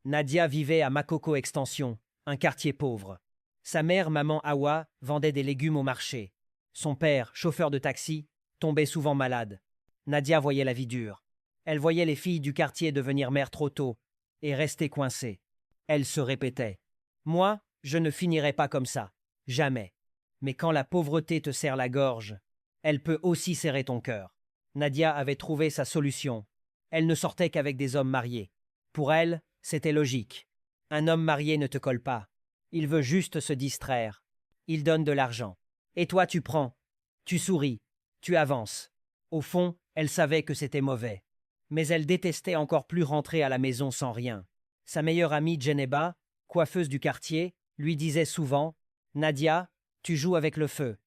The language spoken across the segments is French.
Nadia vivait à Makoko Extension, un quartier pauvre. Sa mère, maman Awa, vendait des légumes au marché. Son père, chauffeur de taxi, tombait souvent malade. Nadia voyait la vie dure. Elle voyait les filles du quartier devenir mères trop tôt et rester coincées. Elle se répétait: Moi, je ne finirai pas comme ça. Jamais. Mais quand la pauvreté te serre la gorge, elle peut aussi serrer ton cœur. Nadia avait trouvé sa solution. Elle ne sortait qu'avec des hommes mariés. Pour elle, c'était logique. Un homme marié ne te colle pas. Il veut juste se distraire. Il donne de l'argent. Et toi, tu prends. Tu souris. Tu avances. Au fond, elle savait que c'était mauvais. Mais elle détestait encore plus rentrer à la maison sans rien. Sa meilleure amie Djeneba, coiffeuse du quartier, lui disait souvent: Nadia, tu joues avec le feu.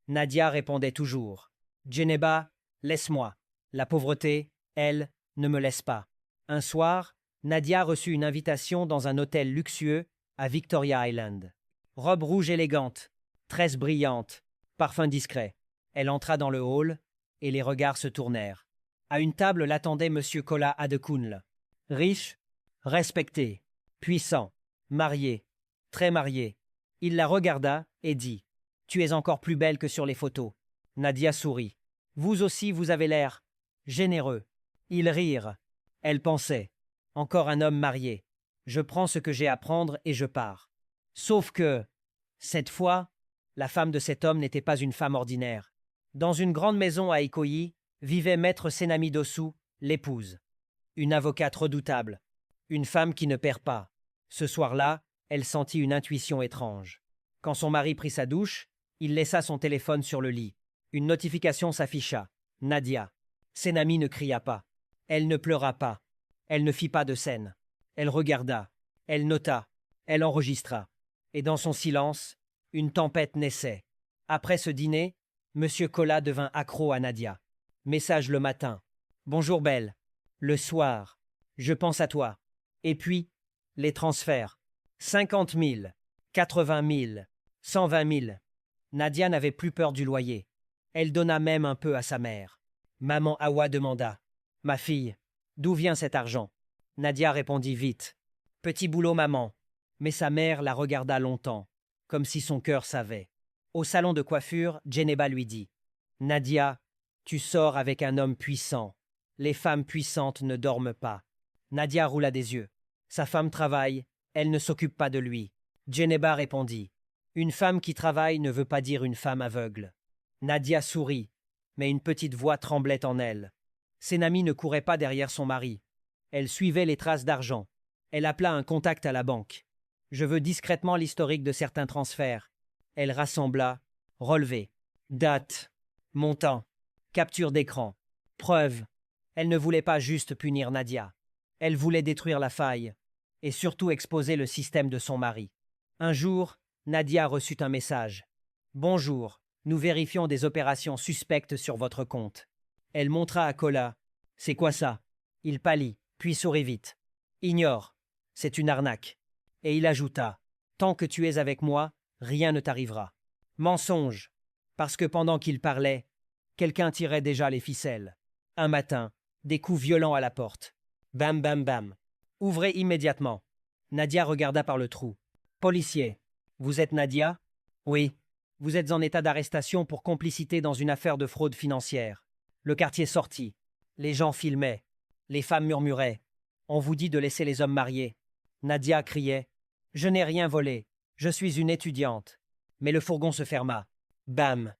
Nadia répondait toujours: Djeneba, laisse-moi. La pauvreté, elle, ne me laisse pas. Un soir, Nadia reçut une invitation dans un hôtel luxueux à Victoria Island. Robe rouge élégante, tresse brillante, parfum discret. Elle entra dans le hall et les regards se tournèrent. À une table l'attendait Monsieur Kola Adekunle. Riche, respecté, puissant, marié, très marié. Il la regarda et dit: Tu es encore plus belle que sur les photos. Nadia sourit. Vous aussi, vous avez l'air généreux. Ils rirent. Elle pensait: Encore un homme marié. Je prends ce que j'ai à prendre et je pars. Sauf que, cette fois, la femme de cet homme n'était pas une femme ordinaire. Dans une grande maison à Ikoyi vivait maître Senami Dosu, l'épouse. Une avocate redoutable. Une femme qui ne perd pas. Ce soir-là, elle sentit une intuition étrange. Quand son mari prit sa douche, il laissa son téléphone sur le lit. Une notification s'afficha. Nadia. Senami ne cria pas. Elle ne pleura pas. Elle ne fit pas de scène. Elle regarda. Elle nota. Elle enregistra. Et dans son silence, une tempête naissait. Après ce dîner, Monsieur Kola devint accro à Nadia. Message le matin: Bonjour belle. Le soir: Je pense à toi. Et puis, les transferts: 50 000, 80 000, 120 000. Nadia n'avait plus peur du loyer. Elle donna même un peu à sa mère. Maman Awa demanda: Ma fille, d'où vient cet argent? Nadia répondit vite: Petit boulot, maman. Mais sa mère la regarda longtemps, comme si son cœur savait. Au salon de coiffure, Djeneba lui dit: Nadia, tu sors avec un homme puissant. Les femmes puissantes ne dorment pas. Nadia roula des yeux. Sa femme travaille, elle ne s'occupe pas de lui. Djeneba répondit: Une femme qui travaille ne veut pas dire une femme aveugle. Nadia sourit, mais une petite voix tremblait en elle. Senami ne courait pas derrière son mari. Elle suivait les traces d'argent. Elle appela un contact à la banque. Je veux discrètement l'historique de certains transferts. Elle rassembla: relevé, date, montant, capture d'écran, preuve. Elle ne voulait pas juste punir Nadia. Elle voulait détruire la faille et surtout exposer le système de son mari. Un jour, Nadia reçut un message: Bonjour, nous vérifions des opérations suspectes sur votre compte. Elle montra à Kola: C'est quoi ça? Il pâlit, puis sourit vite. Ignore, c'est une arnaque. Et il ajouta: Tant que tu es avec moi, rien ne t'arrivera. Mensonge, parce que pendant qu'il parlait, quelqu'un tirait déjà les ficelles. Un matin, des coups violents à la porte. Bam bam bam. Ouvrez immédiatement. Nadia regarda par le trou. Policier. Vous êtes Nadia? Oui. Vous êtes en état d'arrestation pour complicité dans une affaire de fraude financière. Le quartier sortit. Les gens filmaient. Les femmes murmuraient. On vous dit de laisser les hommes mariés. Nadia criait: Je n'ai rien volé. Je suis une étudiante. Mais le fourgon se ferma. Bam.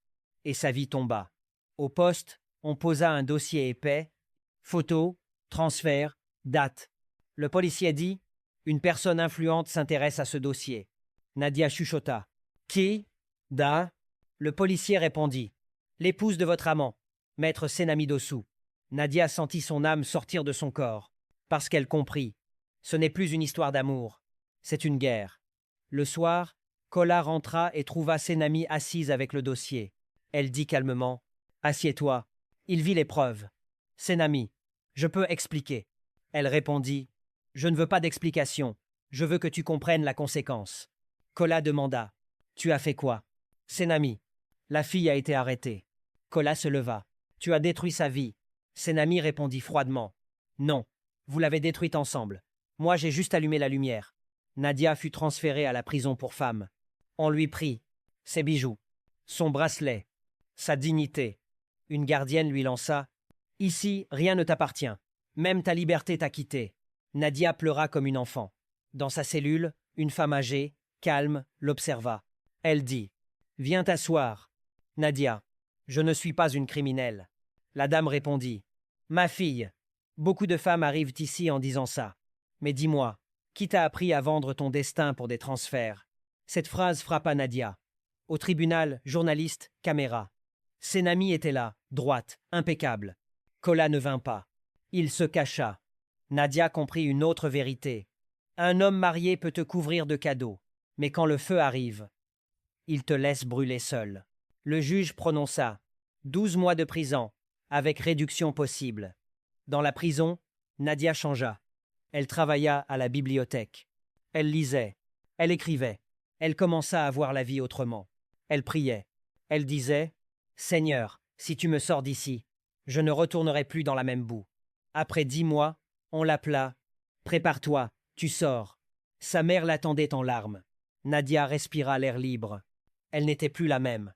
Et sa vie tomba. Au poste, on posa un dossier épais. Photos, transferts, date. Le policier dit: Une personne influente s'intéresse à ce dossier. Nadia chuchota: Qui? Da? Le policier répondit: L'épouse de votre amant, maître Senami Dosu. Nadia sentit son âme sortir de son corps, parce qu'elle comprit. Ce n'est plus une histoire d'amour, c'est une guerre. Le soir, Kola rentra et trouva Senami assise avec le dossier. Elle dit calmement: Assieds-toi. Il vit les preuves. Senami, je peux expliquer. Elle répondit: Je ne veux pas d'explication. Je veux que tu comprennes la conséquence. Kola demanda: Tu as fait quoi? Senami: La fille a été arrêtée. Kola se leva: Tu as détruit sa vie. Senami répondit froidement: Non, vous l'avez détruite ensemble. Moi, j'ai juste allumé la lumière. Nadia fut transférée à la prison pour femmes. On lui prit ses bijoux, son bracelet, sa dignité. Une gardienne lui lança: Ici, rien ne t'appartient. Même ta liberté t'a quitté. Nadia pleura comme une enfant. Dans sa cellule, une femme âgée, calme, l'observa. Elle dit: Viens t'asseoir. Nadia: Je ne suis pas une criminelle. La dame répondit: Ma fille, beaucoup de femmes arrivent ici en disant ça. Mais dis-moi, qui t'a appris à vendre ton destin pour des transferts? Cette phrase frappa Nadia. Au tribunal, journaliste, caméra. Senami était là, droite, impeccable. Kola ne vint pas. Il se cacha. Nadia comprit une autre vérité. Un homme marié peut te couvrir de cadeaux, mais quand le feu arrive, il te laisse brûler seul. Le juge prononça 12 mois de prison, avec réduction possible. Dans la prison, Nadia changea. Elle travailla à la bibliothèque. Elle lisait. Elle écrivait. Elle commença à voir la vie autrement. Elle priait. Elle disait: Seigneur, si tu me sors d'ici, je ne retournerai plus dans la même boue. Après 10 mois, on l'appela. Prépare-toi, tu sors. Sa mère l'attendait en larmes. Nadia respira l'air libre. Elle n'était plus la même.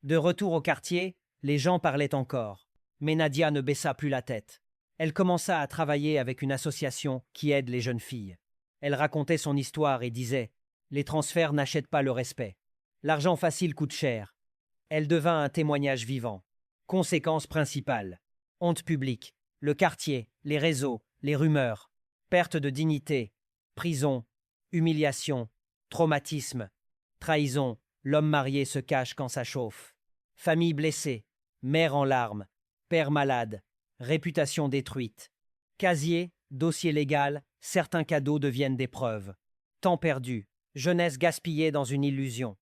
De retour au quartier, les gens parlaient encore. Mais Nadia ne baissa plus la tête. Elle commença à travailler avec une association qui aide les jeunes filles. Elle racontait son histoire et disait: Les transferts n'achètent pas le respect. L'argent facile coûte cher. Elle devint un témoignage vivant. Conséquences principales: honte publique, le quartier, les réseaux, les rumeurs, perte de dignité, prison, humiliation, traumatisme, trahison, l'homme marié se cache quand ça chauffe. Famille blessée, mère en larmes, père malade, réputation détruite. Casier, dossier légal, certains cadeaux deviennent des preuves. Temps perdu, jeunesse gaspillée dans une illusion.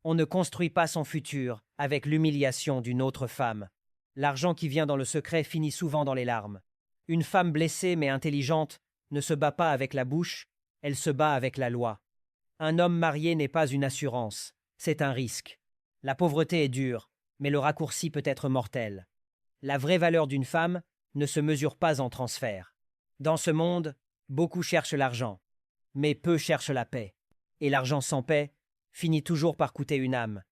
On ne construit pas son futur avec l'humiliation d'une autre femme. L'argent qui vient dans le secret finit souvent dans les larmes. Une femme blessée mais intelligente ne se bat pas avec la bouche, elle se bat avec la loi. Un homme marié n'est pas une assurance, c'est un risque. La pauvreté est dure, mais le raccourci peut être mortel. La vraie valeur d'une femme ne se mesure pas en transfert. Dans ce monde, beaucoup cherchent l'argent, mais peu cherchent la paix. Et l'argent sans paix finit toujours par coûter une âme.